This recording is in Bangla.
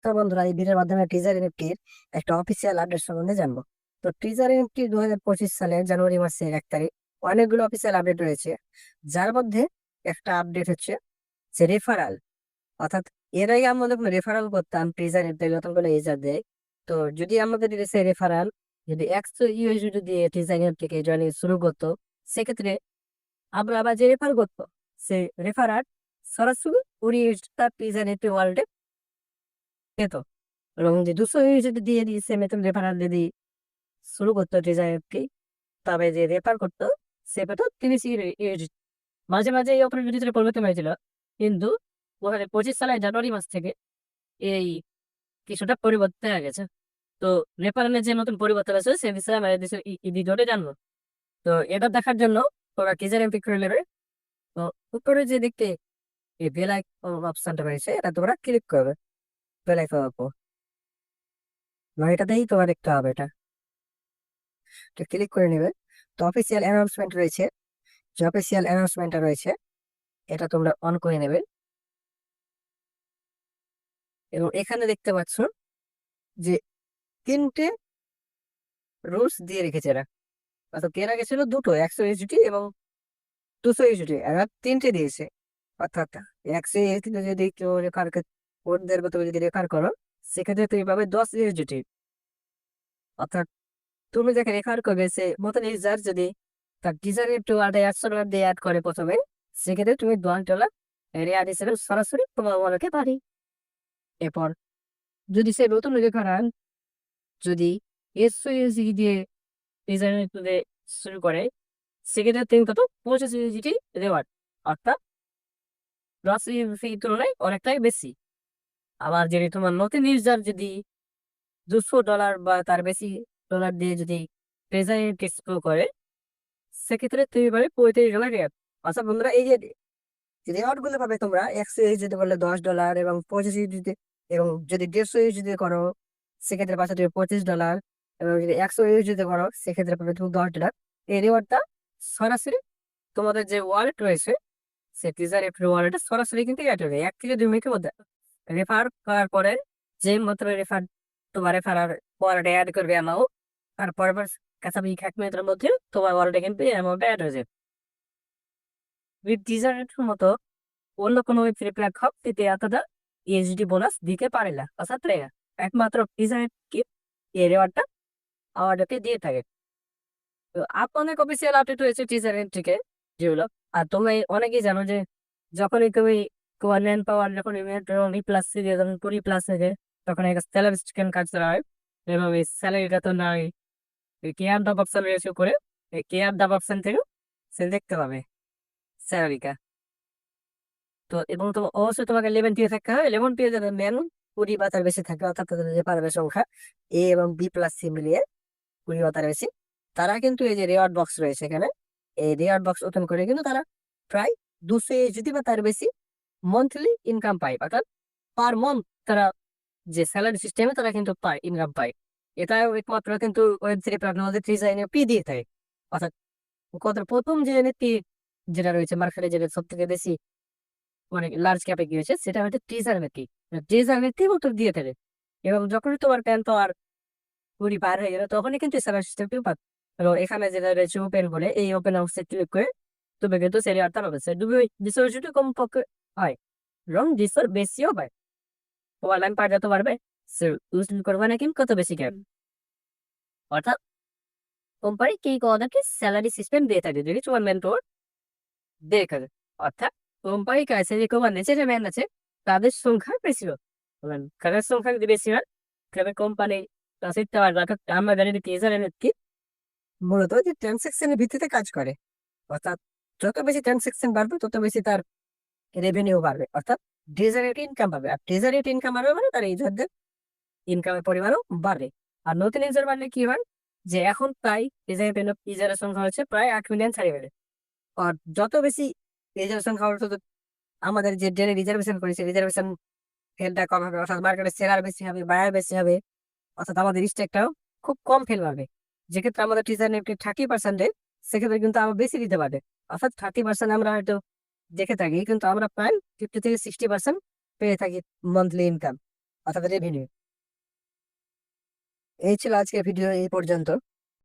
তো বন্ধুরা, এই ভিডিওর মাধ্যমে টিজার এনএফটির একটা অফিসিয়াল আপডেট সম্বন্ধে জানবো। তো টিজার এনএফটি 2025 সালের জানুয়ারি মাসের 1 তারিখ অনেকগুলো অফিসিয়াল আপডেট রয়েছে। যার মধ্যে একটা আপডেট হচ্ছে যে রেফারাল, অর্থাৎ এর আগে আমরা যখন রেফারাল করতাম টিজার এনএফটি নতুন করে ইউজার দেয়। তো যদি আমাদের সে রেফারাল যদি 100 ইউএসডি দিয়ে টিজার এনএফটিকে জয়েনিং শুরু করতো, সেক্ষেত্রে আমরা আবার যে রেফার করতো সে রেফারার সরাসরি উড়িয়ে তার টিজার এনএফটি ওয়ার্ল্ডে পেত। এবং যে 200 ইউএসডি দিয়ে দিয়ে সেম এতন রেফারাল যদি শুরু করতো ডিজাইনটি, তবে যে রেফার করতো সে পেত 30 ইউএসডি। মাঝে মাঝে এই অপরচুনিটির পরিবর্তন হয়েছিল, কিন্তু 2025 সালের জানুয়ারি মাস থেকে এই কিছুটা পরিবর্তন হয়ে গেছে। তো রেফারেলের যে নতুন পরিবর্তন আছে সে বিষয়ে আমাদের দেশের ভিডিওতে জানবো। তো এটা দেখার জন্য তোমরা টিজার এমপি করে নেবে। তো উপরে যে দেখতে এই বেল আইকন অপশনটা রয়েছে, এটা তোমরা ক্লিক করবে। বেল আইকন উপর এটাতেই তোমার দেখতে হবে, এটা তো ক্লিক করে নেবে। তো অফিসিয়াল অ্যানাউন্সমেন্ট রয়েছে, যে অফিসিয়াল অ্যানাউন্সমেন্টটা রয়েছে এটা তোমরা অন করে নেবে। এবং এখানে দেখতে পাচ্ছ যে 3টে রুলস দিয়ে রেখেছে এরা। অর্থাৎ এর আগে ছিল দুটো, 100 ইউএসডি এবং 200 ইউএসডি, এরা 3টে দিয়েছে। অর্থাৎ 100 ইউএসডি যদি কেউ রেফার কোডদের তুমি যদি রেফার করো, সেক্ষেত্রে তুমি পাবে 10 ইউএসডি। অর্থাৎ তুমি যাকে রেফার করবে সে মতন ইউজার যদি তার টিজার একটু $100 দিয়ে অ্যাড করে প্রথমে, সেক্ষেত্রে তুমি $10 রেয়ার হিসেবে সরাসরি তোমার ওয়ালেটে পারি। এরপর যদি সে নতুন রেফারাল যদি 100 ইউএসডি দিয়ে ডিজাইন তুলে শুরু করে, সেক্ষেত্রে তুমি কত 25 ইউএসডি রেওয়ার্ড, অর্থাৎ 10 ইউএসডি তুলনায় অনেকটাই বেশি। আবার যদি তোমার নতুন ইউজার যদি $200 বা তার বেশি ডলার দিয়ে যদি ডিজাইন শুরু করে, সেক্ষেত্রে তুমি পাবে $35 রেওয়ার্ড। আচ্ছা বন্ধুরা, এই যে রেওয়ার্ড গুলো পাবে তোমরা 100 ইউএসডি বললে $10 এবং 25 ইউএসডি, এবং যদি 150 ইউএসডি করো সেক্ষেত্রে পাচ্ছ তুমি $25, এবং যদি 100 ইউএসডি করো সেক্ষেত্রে পাবে তুমি $10। এই রিওয়ার্ডটা সরাসরি তোমাদের যে ওয়ালেট রয়েছে সে টিজার এফ ওয়ালেটে সরাসরি কিন্তু অ্যাড হবে 1 থেকে 2 মিনিটের মধ্যে। রেফার করার পরে যে মাত্র রেফার তোমার রেফারার ওয়ালেটে অ্যাড করবে অ্যামাউন্ট, আর পরপর কাছাকাছি 1 মিনিটের মধ্যে তোমার ওয়ালেটে কিন্তু অ্যামাউন্ট অ্যাড হয়ে যাবে। টিজার এর মতো অন্য কোনো ওয়েব প্ল্যাটফর্ম এতে এতটা ইউএসডি বোনাস দিতে পারে না। অর্থাৎ একমাত্র ডিজাইন কি এই রেওয়ার্ডটা আমাদেরকে দিয়ে থাকে। তো অনেক অফিসিয়াল আপডেট হয়েছে টিজারের থেকে যেগুলো। আর তোমরা অনেকেই জানো যে যখনই তুমি তোমার ম্যান পাওয়ার যখন প্লাস থেকে যখন 20+ থেকে, তখন একটা স্যালারি স্ক্যান কাজ করা হয়। এবং এই স্যালারিটা তো নয় কেয়ার ডাব অপশন রয়েছে করে, এই কেয়ার ডাব অপশন থেকেও সে দেখতে পাবে স্যালারিটা। তো এবং তো অবশ্যই তোমাকে 11 পেয়ে থাকতে হবে। 11 পেয়ে যাবে ম্যান 20 বা তার বেশি থাকে, অর্থাৎ তাদের যে পারবে সংখ্যা এ এবং বি+সি মিলিয়ে 20 বা তার বেশি, তারা কিন্তু এই যে রেওয়ার্ড বক্স রয়েছে এখানে, এই রেওয়ার্ড বক্স ওপেন করে কিন্তু তারা প্রায় 200 ইউএসডি বা তার বেশি মান্থলি ইনকাম পায়। অর্থাৎ পার মান্থ তারা যে স্যালারি সিস্টেমে তারা কিন্তু পায়, ইনকাম পায়। এটা একমাত্র কিন্তু ওয়েব3 প্ল্যাটফর্মে পি দিয়ে থাকে। অর্থাৎ কত প্রথম যে এনএফটি যেটা রয়েছে মার্কেটে, যেটা সব থেকে বেশি মানে লার্জ ক্যাপে গিয়েছে, সেটা হচ্ছে টিজার নেটি। টিজার নেটি উত্তর দিয়ে থাকে। এবং যখনই তোমার প্যান তো আর 20 পার হয়ে গেলে তখনই কিন্তু স্যালারি সিস্টেমটিও পাবে। এবং এখানে যেটা রয়েছে ওপেন বলে, এই ওপেন হাউসে ক্লিক করে তুমি কিন্তু সেরিয়ারটা পাবে। সে 200 কম পক্ষে হয় এবং 200 বেশিও হয়। তোমার লাইন পার যত পারবে সে ইউজ করবে না কিন্তু কত বেশি ক্যাপ। অর্থাৎ কোম্পানি কি তোমাদেরকে স্যালারি সিস্টেম দিয়ে থাকে যদি তোমার মেন্টর দেখে। অর্থাৎ কোম্পানির কাছে যে তোমার নিচে যে ম্যান আছে তাদের সংখ্যা বেশি হোক, কাজের সংখ্যা যদি বেশি হয় তবে কোম্পানি কাছে আমরা জানি যে টিজার কি মূলত যে ট্রানসাকশনের ভিত্তিতে কাজ করে। অর্থাৎ যত বেশি ট্রানসাকশন বাড়বে তত বেশি তার রেভিনিউ বাড়বে, অর্থাৎ ডিজারেট ইনকাম পাবে। আর ডিজারেট ইনকাম বাড়বে মানে তার ইউজারদের ইনকামের পরিমাণও বাড়বে। আর নতুন ইউজার বাড়লে কি হয়, যে এখন প্রায় ডিজারেট ইউজারের সংখ্যা হচ্ছে প্রায় 8 মিলিয়ন ছাড়িয়ে গেলে। আর যত বেশি ইউজার সংখ্যা হবে তত আমাদের যে ডেলি রিজার্ভেশন করেছে রিজার্ভেশন ফেলটা কম হবে, অর্থাৎ মার্কেটে সেলার বেশি হবে, বায়ার বেশি হবে, অর্থাৎ আমাদের স্টেকটাও খুব কম ফেল পাবে। যেক্ষেত্রে আমাদের টিচার নিফটি 30%, সেক্ষেত্রে কিন্তু আরো বেশি দিতে পারে। অর্থাৎ 30% আমরা হয়তো দেখে থাকি, কিন্তু আমরা প্রায় 50 থেকে 60% পেয়ে থাকি মান্থলি ইনকাম। আপনাদের এই ভিডিও। এই ছিল আজকের ভিডিও এই পর্যন্ত।